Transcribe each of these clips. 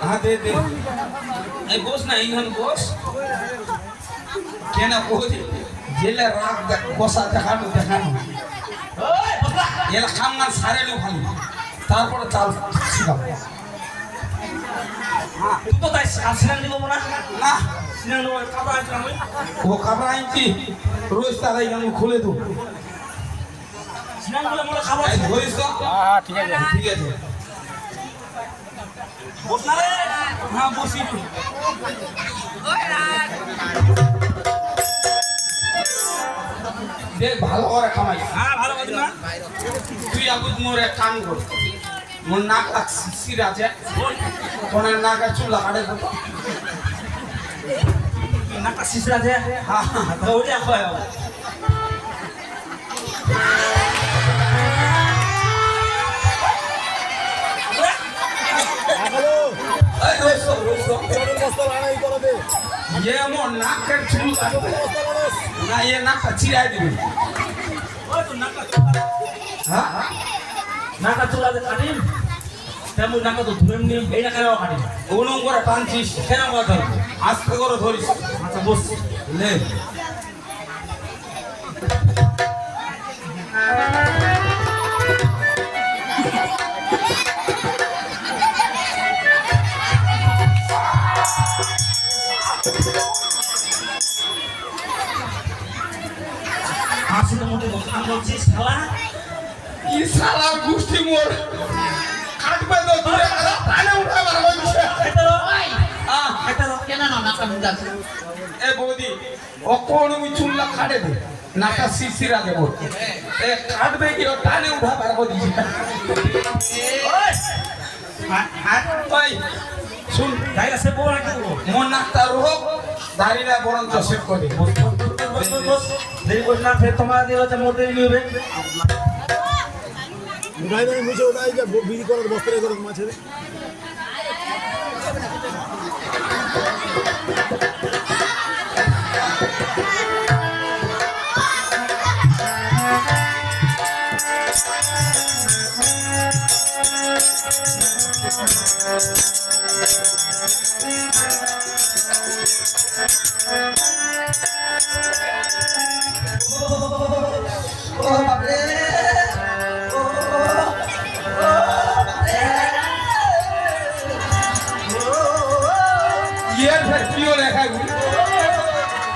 হ্যাঁ দে দে এই বস না এইখানে বস কেন বসে জেলে রাগ বসা দেখানো দেখানো এলা খামগান সারেলো ভালো তারপরে চাল শিখাবো তুই তো তাই সিনান দিব না না সিনান দেবো কাপড় আনছিলাম ওই ও কাপড় আনছি রোজ তার এইখানে খুলে দেবো সিনান গুলো মোটা খাবার ধরিস তো হ্যাঁ ঠিক আছে ঠিক আছে বস না রে হ্যাঁ বসি দেখ ভালো করে খামাই হ্যাঁ ভালো কথা না তুই আগুদ মোর এক কাম কর মোর নাক শির আছে কোন নাকের চুল লাগাড়ে দেবো নাকটা শিশরা আছে হ্যাঁ ওইটা হয় এই রোজ ये मोर नाक कर चुल काटबे ना ये नाक चिराय दिबे ওই তো हां নাকা চুলাতে কাটিম তেমন নাকা তো ধুয়ে নি এই নাকা কাটিম ওনং করে টানছিস কেন কথা আস্তে করে ধরিস আচ্ছা বস লে হাসি তো মোটে কথা বলছিস শালা ই শালা গুষ্টি মোর কাটবে তো ধরে টানে উঠাবার হইছে এটা এটা কেন না নাকা মুদাছে এ বৌদি ও কোন আমি চুল্লা কাটে দে নাকা শিশিরা দেব এ কাটবে কি ও টানে উঠাবার হইছে ওই ওই শুন জায়গা সে বড় একটা মোর নাকটা রোগ দাড়িটা বরঞ্চ সেট করে দেরি করিস না ফের তোমার দিয়ে হচ্ছে মোর দেরি হবে উঠাই দেয় মুছে উঠাই যে বিড়ি করার বস্তায় করে মাছের ये फिर क्यों रेखा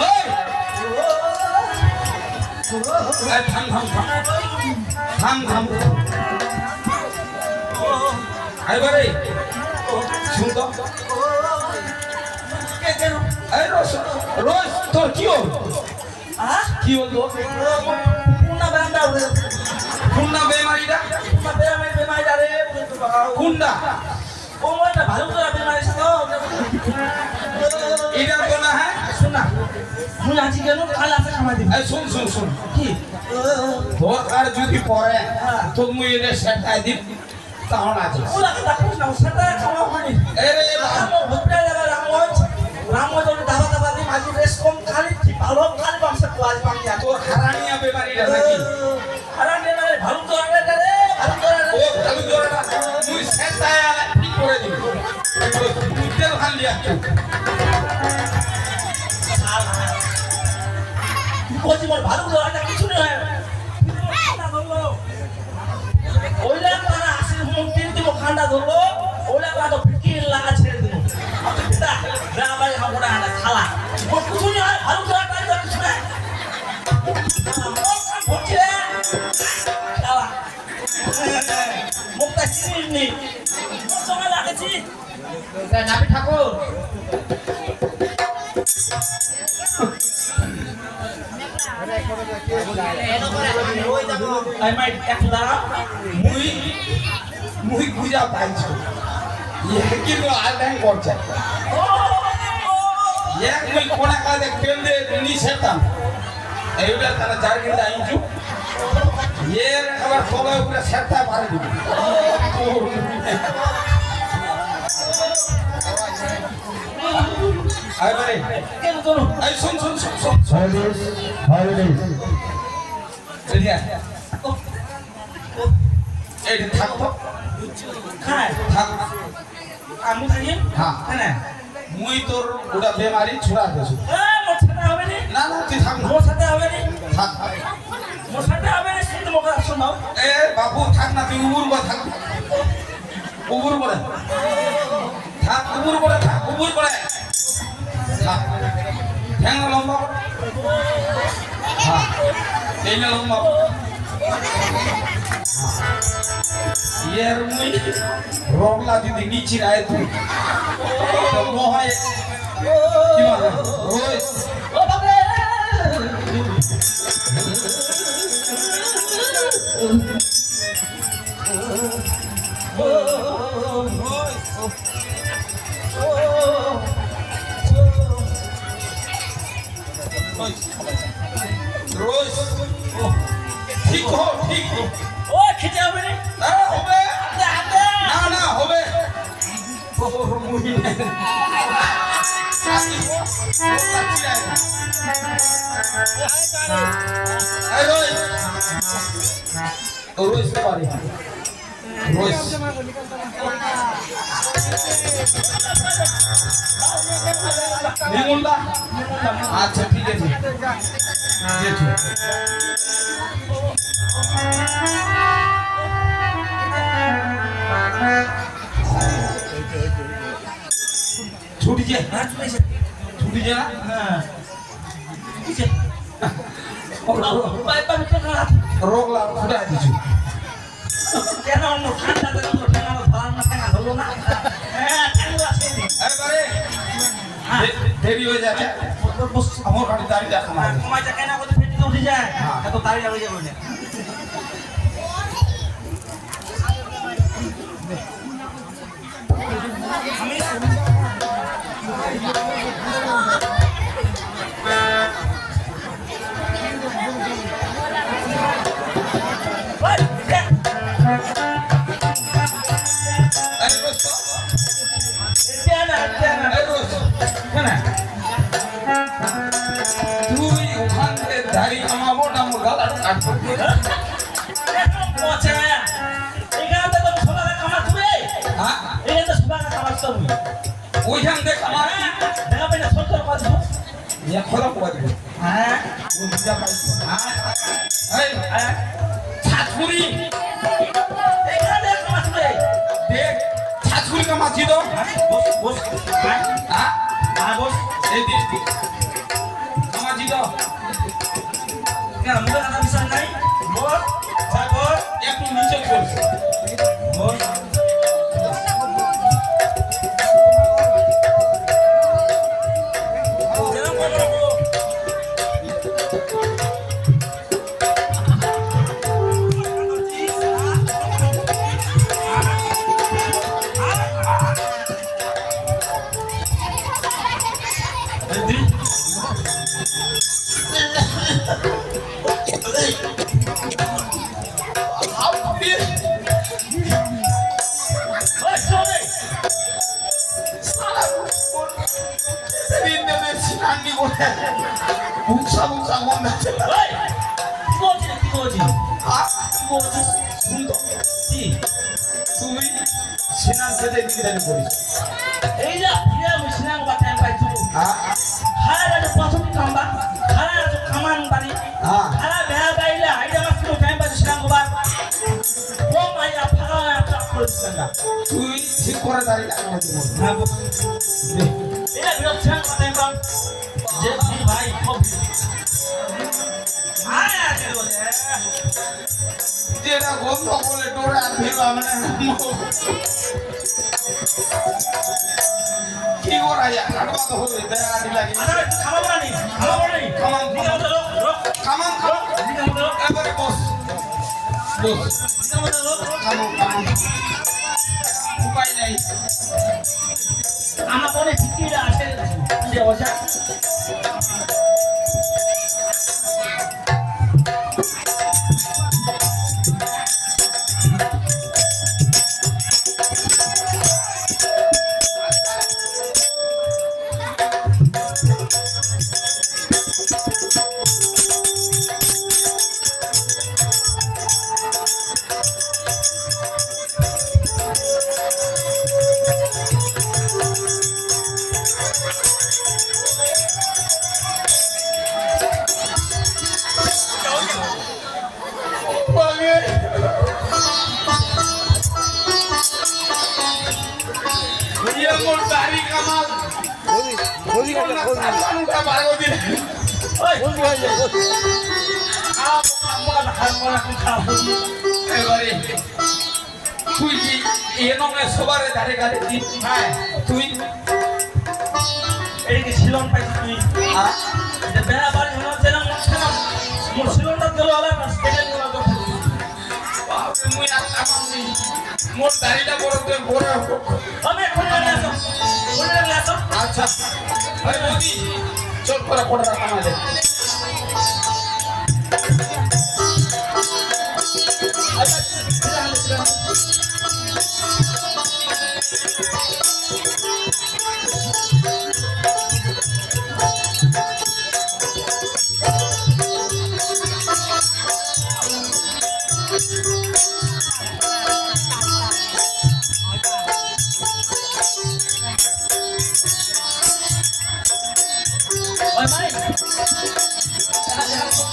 ओए থাম থাম থাম থাম এবারে শুন তো এই রোজ রোজ তোর কি হল কি হল পুনা বান্দা রে খুন্না বেমারিটা পুনা বেমাই রে খুন্না ও মনে ভালো করে বেমাই তো এটা তো না হ্যাঁ শুন না মুই আজ কেন কাল আসে খামাই দিবি এই শুন শুন শুন কি তোর আর যদি পরে তো মুই এটা সেটাই দিব তাহলে আছে ওরা কথা কইছ না সেটা খাওয়া হয়নি এরে রাম ভুট্টা জায়গা রামগঞ্জ দাবা দাবা দি মাঝি রেস কম খালি ভালো খালি বামসা কোয়াজ বাকি আছে তোর হারানিয়া বেমারিটা নাকি আরে নে ভালো তো আরে রে ভালো তো আরে ও খালি জোড়াটা মুই সেটাই ঠিক করে দিব তেল খান লিয়া কোজি মোর ভালো তো আরে কিছু নেই হয় ওইলা তারা আসে মন তিন দিব খান্ডা ধরলো ওইলা তো ফিকির লাগা ছেড়ে দিব এটা গ্রামাই হাবড়া আনা খালা ও কিছু নেই হয় ভালো তো আরে কিছু নেই বলছে খালা মুখটা চিনি সময় লাগেছি নাবি ঠাকুর I might একলা মুই মুই বুঝা পাইছো ये কিন্তু আলদান করছে এক মুই কোনা কাজে কেন্দ্রে নি সেতাম এইটা তারা চার কিনা আইছু এর আবার সবাই উপরে সেতা পারে দিবি আই বারে কেন তোর আই শুন শুন শুন শুন হলিডেজ এদিকে এইটা থাক তো খায় থাক আমি থাকি হ্যাঁ। হ্যাঁ মুই তোর ওটা বেমারি ছুড়া দেছো মোর সাথে হবে নি না না তুই থাক না মোর সাথে হবে নি থাক মোর সাথে হবে নি শুনতে মোকে শোনাও এ বাবু থাক না তুই উবুর করে থাক উবুর করে থাক উবুর করে থাক উবুর করে থাক ঠ্যাং লম্বা কর। হ্যাঁ এই না লম্বা কর। ইয়ার মুই রগলা যদি নিচি রায় তুই তো মহায় কি মানে ওই ও বাবা রোজ ঠিক হো ঠিক হো ও খেতে হবে নি হবে হাতে হাতে না না হবে আচ্ছা ঠিক আছে ছুটি যে হ্যাঁ চলে এসে ছুটি যে না হ্যাঁ কিসে পাই পাই কেন রোগ লাগ ছুটা দিছু কেন মোর ঠান্ডা দেন তো ঠান্ডা ভালো না কেন হলো না হ্যাঁ ঠান্ডা আছে এবারে দেরি হয়ে যাচ্ছে আমার গাড়ি দাঁড়িয়ে দেখা না কমাইটা কেন করে ফেটে উঠে যায় এত তাড়ি হয়ে যাবে না আমি তুই ওখান থেকে দাঁড়িয়ে আমাবো না মোর গালা কাটবো হ্যাঁ ওইখান থেকে আমার খোলা পোয়া দিবে ছাতুরি দেখ ছাতুরি কা মাছি দো হ্যাঁ এই দিন মাছি দো একটু নিচে করছে বুকসা বুকসা মন আছে সুন্দর তুই সিনান খেতে দিকে করিস এই যে সিনাম বাটাই পাইছো হ্যাঁ হারা প্রথম খাম্বা হারা খামান বাড়ি হ্যাঁ হারা বেড়া বাইলে হাইডা মাছ কিলো টাইম পাইছো সিনাম গোবা ও মাইয়া ফাড়া ট্রাক করে দিছনা তুই ঠিক করে দাঁড়িয়ে লাগা দিব হ্যাঁ এটা বিরোধ সিনাম বাটাই পাম যে ভাই খুব আয়া বলে যেটা গন্ধ বলে ডোরা ভিড় আমরা কি করা যায় কাটবা তো হবে দেখাটি লাগে আরে খামাবানি খামাবানি খামাম নিগা মতো রোক খামাম খামাম নিগা মতো রোক এবারে বস বস নিগা মতো রোক খামাম খামাম উপায় নাই আমার মনে ঠিকই আছে যে ওজা ইয়ে মোর দাড়ি কামাল খোঁজি মোর না সাবানুটা বাগো দিলে ওই খোঁজি হয়ে যায় আমার হাত মারা কি খারাপ হলো এবারে তুই কি এনমে সবারে ধারে গাড়ি দি হ্যাঁ তুই এদিকে শিলন পাইছি তুই যে বেড়া বাড়ি হলো যেন মোর শিলনটা দিল আলা না সেটা নিয়ে তো বাপরে মুই আর কামানি মোর দাড়িটা বড় তো বড় আমি এখন লাগে আসো বলে লাগে আসো আচ্ছা আরে মোদি চল করে পড়া কামালে ওই ভাই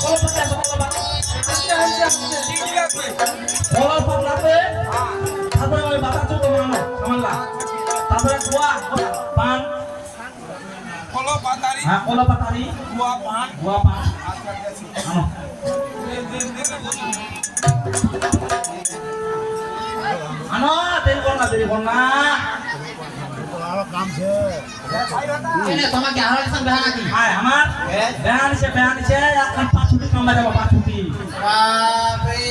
কলা পাতা আছে কলা পাতা ঠিক আছে কলা পাতা আছে তারপরে ওই বাতা চুপ মানো সামানলা তারপরে কুয়া পান কলো বাতারি হ্যাঁ কলা পাতারি কুয়া পান কুয়া পান আচ্ছা গেছে আনো আনো দেরি কর না আমার কাম সে তোমাকে আরো একজন বেহা নাকি আয় আমার বেহান সে এখন 5 ছুটি কামবা যাব 5 ছুটি বাপরে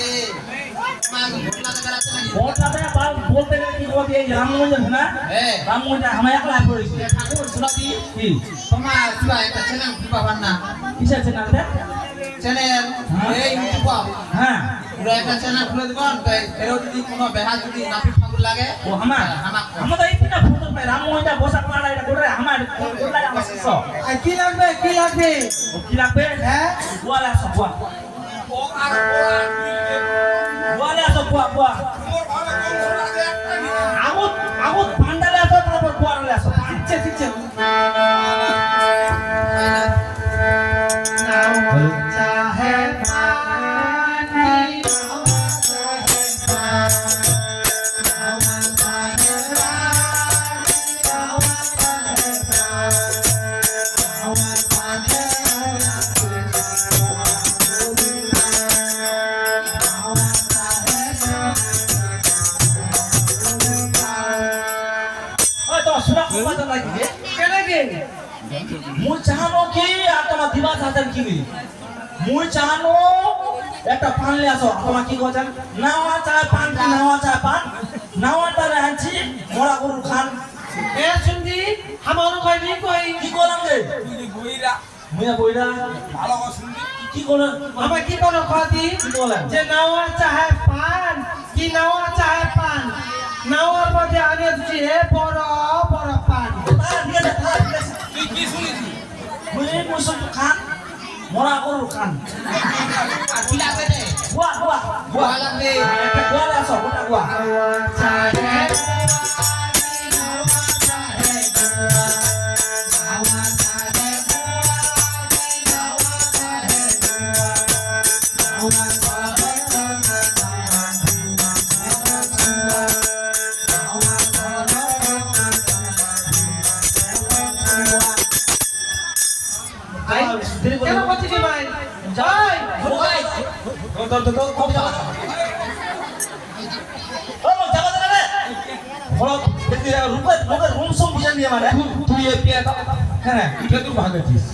মাকে ভোটলা দেখাতে নাকি ভোটটাতে বলতে গেলে কি বলতে এই রামগঞ্জ আছে না হ্যাঁ রামগঞ্জ আমি একলা পড়েছি ঠাকুর শুনাবি কি তোমার কিবা একটা চ্যানেল পাবার না কিসের চ্যানেলটা চ্যানেল এই ইউটিউব হ্যাঁ পুরো একটা চ্যানেল খুলে দিবেন তাই এরও যদি কোনো বেহা যদি নাপিত ঠাকুর লাগে ও আমার আমরা তো এইটা ফটো পাই রামগঞ্জটা বসা পাড়া এটা করে আমার কোলা আমার সব কি লাগবে ও কি লাগবে হ্যাঁ ওয়ালা সব ওয়া ও আর ওয়ালা সব ওয়া মোর ভালো কোন লাগে একটা নি আগত পান্ডালে আসো তারপর ওয়ালা আসো ঠিকছে ওই তো সুরা কথা লাগি কেনাকে মুই চাহানো কি আর তোমার দিবাস হাজার কি মুই চাহানো একটা পান লে আসো তোমার কি কইছেন নাওয়া চায় পান কি নাওয়া চায় পান নাওয়াটা রাখছি মোরা গরু খান এ শুনদি আমারও কইবি কই কি করলাম রে তুই বইরা মুইয়া বইরা ভালো কথা শুনবি কি করলাম আমার কি কোনো খাতি কি করলাম যে নাওয়া চাহে পান কি নাওয়া চাহে পান নাওয়ার মধ্যে আগে দিচ্ছি হে বড় বড় পান ঠিক আছে তুই কি শুনেছিস মুই মুসল খান মোরা গরু খান আর কি লাগবে রে গুয়া গুয়া গোয়া লাগবে একটা গুয়া লে আসো গোটা গুয়া চাহে দেরি করে কেন করছিস ভাই যাই ভাই তো কম যাবা ও যাবা না রে বড় দেখি রূপে মগে রুম সব বুঝা নিয়ে মানে তুই এ পিয়া দাও কেন কে তুই ভাগছিস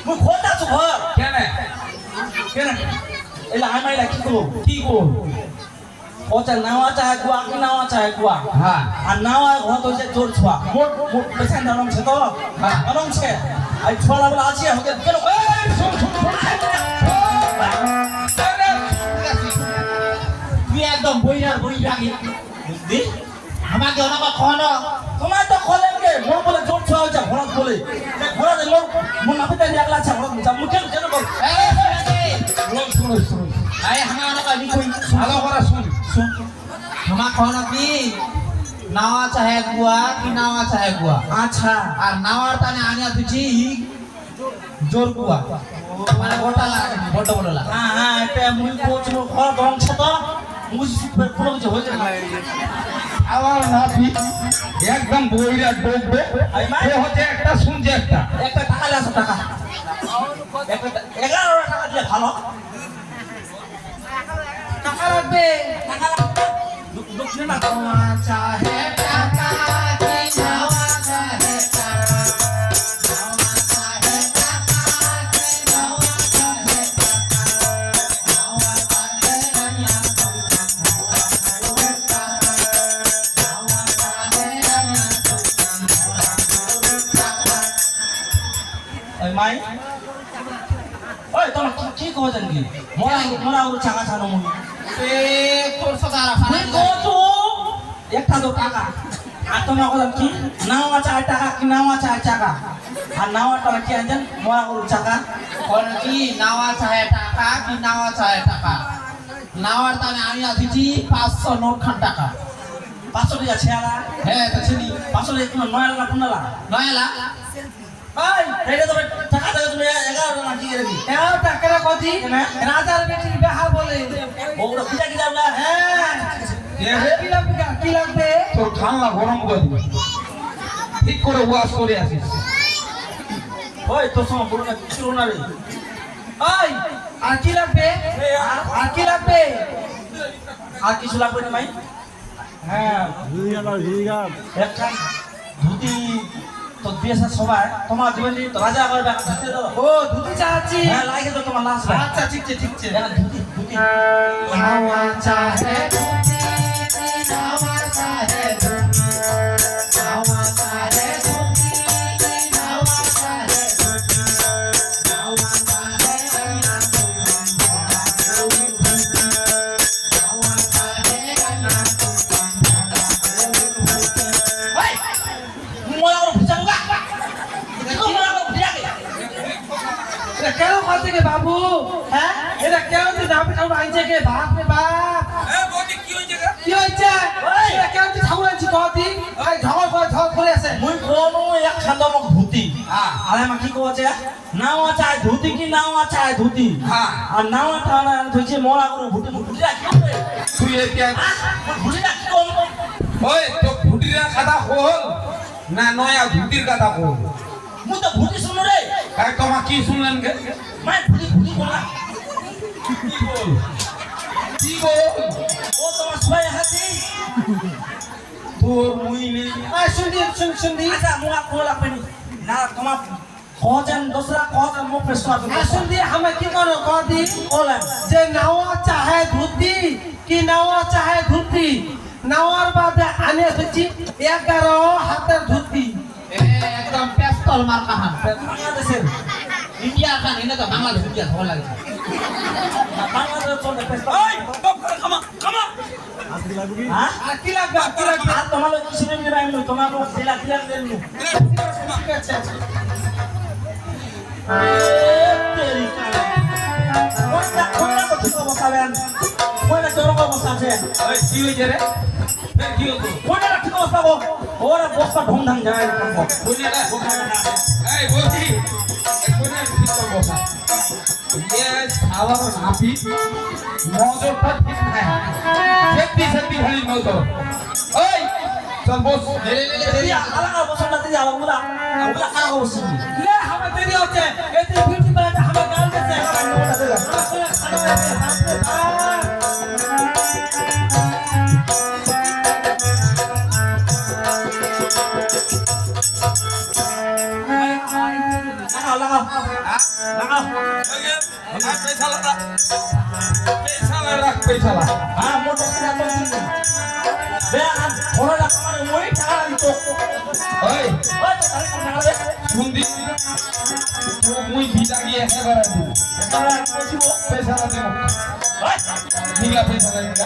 মুই খোটা আছো ঘর কেন কেন এলা আমাইলা কি করব ওটা নাওয়া চায় গুয়া কি নাওয়া চায় গুয়া হ্যাঁ আর নাওয়া ঘর তো যে জোর ছোয়া মোট মোট পেছন দাম ছে তো হ্যাঁ আনম ছে আই ছোলা বলা আছে হকে কেন এই শুন তুই একদম বইরার বই রাখি বুঝলি আমাকে ওনাকে খাওয়ানো তোমার তো খোলেন কে মোর বলে জোর ছোয়া হচ্ছে ঘোড়া বলে ঘোড়া দে মোর নাপিতে একলা আছে ঘোড়া যা মুখে কেন বল শুনো শুনো আরে হামা ওনাকে বিকই ভালো করে শুন শুন হামা খাওয়ানো কি নাওয়া চাহে গুয়া কি নাওয়া চাহে গুয়া আচ্ছা আর নাওয়ার তানে আনিয়া তুছি জোর গুয়া মানে গোটা লাগে বড় বড় লাগে হ্যাঁ হ্যাঁ এটা মুই কোচ ঘর দং ছে তো মুই কোনো কিছু হয়ে যায় আবার নাপি একদম বইরা ডুববে এই মাই। এ হচ্ছে একটা শুনছে একটা একটা টাকা লে আসো টাকা একটা 11 টাকা দিয়ে ভালো টাকা লাগবে টাকা লাগবে দক্ষিণে না নাওয়া চাহে টাকা কি নাওয়া চাহে টাকা নাওয়া চাহে টাকা কি নাওয়া চাহে টাকা নাওয়া চাহে রানিয়া ওই মাই ওই তোমার কি কো জানি মোরা মোরা ওর টাকা ছানো মুই এ তোর সাথে আর তুই কত একটা তো টাকা আর তোমার কথা কি নাওয়া চায় টাকা কি নাওয়া চায় টাকা আর নাওয়া টাকা কি আনছেন মোরা ওর টাকা কোন কি নাওয়া চাহে টাকা কি নাওয়া চাহে টাকা নাওয়ার তানে আমি আছিছি 500 নোট খান টাকা 500 টাকা ছেড়া হ্যাঁ তো চিনি 500 টাকা কোনো নয় না কোনলা নয়লা ভাই এটা তো টাকা দেবে তুমি 11 না কি রেবি এও টাকা কদি কেন? রাজার বেটির বিয়াহ বলে ওগুলো পিটা কি যাও না হ্যাঁ কি লাগবে কি লাগবে তোর ঠান্ডা গরম করে দিবে ঠিক করে ওয়াশ করে আসিস ওই তোর সময় বলো না কিছু না রে ওই আর কি লাগবে আর কি লাগবে আর কিছু লাগবে না ভাই হ্যাঁ একটা ধুতি তো বিয়েছে সবাই তোমার জীবনে তো রাজা করবে ধুতি দাও ও ধুতি চাচ্ছি হ্যাঁ লাগে তো তোমার লাশ ভাই আচ্ছা ঠিক আছে ধুতি ধুতি নাওয়া চাহে ধুতি নাওয়া চাহে ধুতি নাওয়া চাহে ধুতি নাওয়া চাহে ধুতি নাওয়া চাহে রানিয়া নাওয়া চাহে রানিয়া ভাই মোলা ওর ভিজাঙ্গা দেখো মোলা ওর ভিজাঙ্গা এটা কেন করতে গে বাবু হ্যাঁ এটা কেন তুই নাম ঠাউর আইছে গে বাপ রে বাপ কি হইছে এটা কেন তুই ঠাউর আইছি কদি ভাই ঝগড় করে আছে মুই কোনো এক খান্দমক ধুতি আরে মা কি কোছে নাওয়া চায় ধুতি কি নাওয়া চায় ধুতি হ্যাঁ। আর নাওয়া টানা ধুইছে মোলা করে ভুটি ভুটি রাখি হবে তুই এটা ভুটি রাখি কোন ওই তো ফুটিরা কথা হল না নয়া ধুতির কথা হল মুই তো ভুটি শুনো রে কাই তোমা কি শুনলেন গে মানে ভুটি ভুটি কোনা কি বল কি বল ও তোমার সবাই হাতি তোর মুই নেই আয় শুনদি আচ্ছা মোলা কোলা লাগবে না তোমার খোঁজেন দোসরা খোঁজেন মো প্রশ্ন আছে শুনদি আমি কি করো কদি কোলা যে নাওয়া চাহে ধুতি কি নাওয়া চাহে ধুতি নাওয়ার বাদে আনে হচ্ছি 11 হাতের ধুতি একদম পেস্তল মার্কা হান বাংলাদেশের ইন্ডিয়া খান এনে তো বাংলাদেশ ইন্ডিয়া ভালো লাগে বাংলাদেশের চলতে পেস্ট ওই খামা খামা হ্যাঁ আর কি লাগবে আর তোমার কিছু নেই ভাই আমি তোমার দিলা দিলা দেন ঠিক আছে তেরি কালা কোনটা কোনটা কথা বসাবেন কোনটা জরঙ্গ বসাছেন ওই কি হইছে রে ফের কি হতো কোনটা ঠিক বসাবো ওরা বসা ঢং ঢং যায় বুঝলি না এই বলছি কোনে ঠিক করে বসা ये সাধারণ নাপি নজরটা ঠিক নাই সেটি সেটি খালি নজর ওই চল বস দিয়া আলাদা বসাটা দিয়ে আলাদা আলাদা খারাপ বসি ले हमें देरी होते एते ब्यूटी पार्लर हमें गाल देते লাগাও লাগাও লাগাও पैसा রাখ पैसा হ্যাঁ মোটর সাইকেল তো বে আর বড় লাগাও মানে ওই টাকা দিতো ওই ওই তো তাহলে টাকা দে শুনদি মুই ভিজা গিয়ে একেবারে দিব তোরা বসিবো पैसा না দেব ওই নিগা पैसा দেব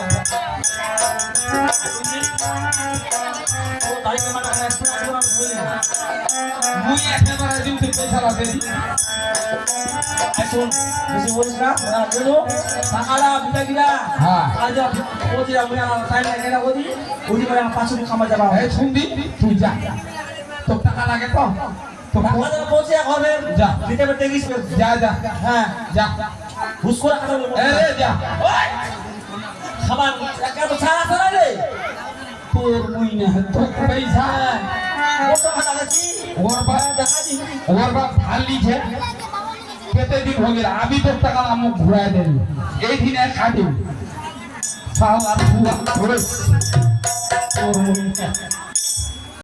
ও তাই কেমন আছে পুরো বলি মুই একেবারে দিব पैसा না দেব এখন বেশি বলিস না বলো টাকাটা বিটা গিলা হ্যাঁ। আজ ওদি আমরা টাইম লাগে না ওদি ওদি করে আমার পাঁচশো খামা যাবা এই শুনদি তুই যা তো টাকা লাগে তো তো টাকা দেওয়া পৌঁছে হবে যা। দিতে পারতে গিস যা যা হ্যাঁ যা ঘুষ করে খাবে এ যা খাবার একটা তো ছাড়া ছাড়া রে তোর তোর মুই না তো পয়সা ও তো কথা আছে ওর বাপ দেখা দি ওর বাপ ধার লিছে কেতে দিন হয়ে গেল আমি তোর টাকা আমুক ঘুরাই দেন এই দিনে খাটি সাল আর বুয়া ধরে তোর মুই